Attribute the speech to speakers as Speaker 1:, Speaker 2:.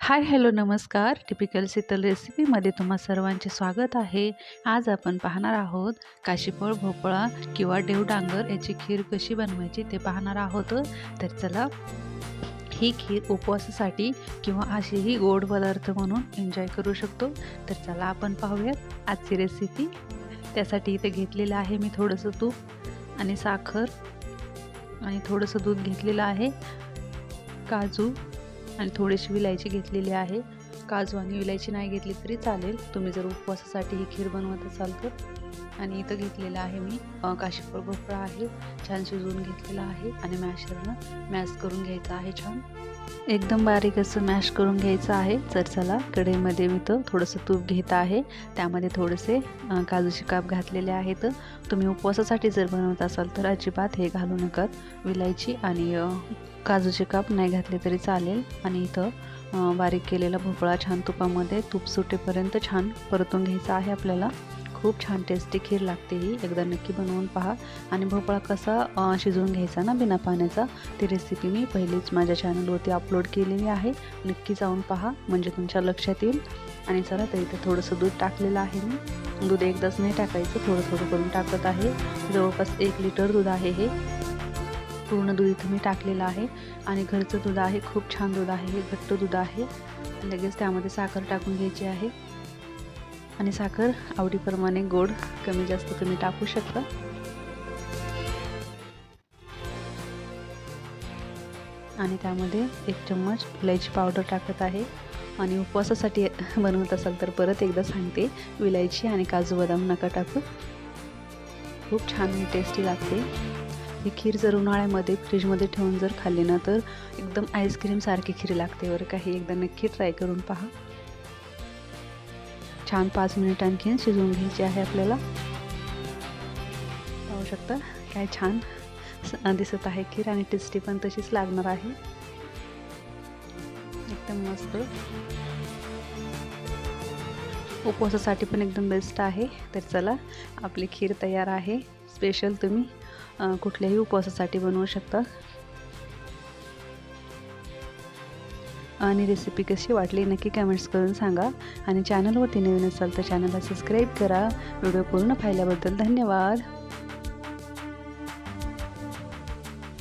Speaker 1: Hi hello नमस्कार. Typical Sheetal रेसिपीमध्ये तुम्हा सर्वांचे स्वागत आहे. आज आपण पाहणार आहोत काशीफळ, भोपळा किंवा देवडांगर याची खीर कशी बनवायची ते पाहणार आहोत. तर चला, ही खीर उपवासासाठी किंवा अशीही गोड पदार्थ म्हणून एन्जॉय करू शकतो. तर चला आपण पाहूयात आजची रेसिपी. त्यासाठी इथे घेतलेलं आहे मी थोडंसं तूप आणि साखर आणि थोडंसं दूध घेतलेलं आहे, काजू आणि थोडीशी विलायची घेतलेली आहे. काजू आणि विलायची नाही घेतली तरी चालेल, तुम्ही जर उपवासासाठी ही खीर बनवत असाल तर. आणि इथं घेतलेलं आहे मी काशीफळ, भोपळा आहे, छान शिजवून घेतलेला आहे आणि मॅशरनं मॅश करून घ्यायचं आहे. छान एकदम बारीक असं मॅश करून घ्यायचं आहे. तर चला, कढईमध्ये मी तर थोडंसं तूप घेत आहे, त्यामध्ये थोडेसे काजूचे काप घातलेले आहेत. तुम्ही उपवासासाठी जर बनवत असाल तर अजिबात हे घालू नका, विलायची आणि काजूचे काप नाही घातले तरी चालेल. आणि इथं बारीक केलेला भोपळा छान तुपामध्ये तूप सुटेपर्यंत छान परतून घ्यायचा आहे आपल्याला. खूप छान टेस्टी खीर लागते ही, एकदा नक्की बनवून पहा. आणि भोपळा कसा शिजवून घ्यायचा ना बिना पाण्याचा, ती रेसिपी मी पहिलीच माझ्या चॅनलवरती अपलोड केलेली आहे, नक्की जाऊन पहा म्हणजे तुमच्या लक्षात येईल. आणि चला, तर इथे थोडंसं दूध टाकलेलं आहे मी. दूध एकदाच नाही टाकायचं, थोडं थोडं करून टाकत आहे. जवळपास 1 लिटर दूध आहे हे. पूर्ण दूध इथं मी टाकलेलं आहे आणि घरचं दूध आहे, खूप छान दूध आहे हे, घट्ट दूध आहे. लगेच त्यामध्ये साखर टाकून घ्यायची आहे आणि साखर आवडीप्रमाणे गोड कमी जास्त तुम्ही टाकू शकता. आणि त्यामध्ये 1 चम्मच विलायची पावडर टाकत आहे. आणि उपवासासाठी बनवत असाल तर परत एकदा सांगते, विलायची आणि काजू बदाम नका टाकू, खूप छान टेस्टी लागते ही खीर. जर उन्हाळ्यामध्ये फ्रीजमध्ये ठेवून जर खाल्ली ना तर एकदम आईस्क्रीम सारखी खीर लागते बरं का. ही एकदा नक्की ट्राय करून पहा. छान 5 मिनिट आणखीन शिजवून घ्यायची आहे आपल्याला. पाहू शकता काय छान दिसत आहे खीर आणि टेस्टी पण तशीच लागणार आहे, एकदम मस्त. उपवासासाठी पण एकदम बेस्ट आहे. तर चला, आपली खीर तयार आहे. स्पेशल तुम्ही कुठल्याही उपवासासाठी बनवू शकता. आणि रेसिपी कशी वाटली नक्की कमेंट्स करून सांगा. आणि चॅनलवरती नवीन असाल तर चॅनलला सबस्क्राईब करा. व्हिडिओ पूर्ण पाहिल्याबद्दल धन्यवाद.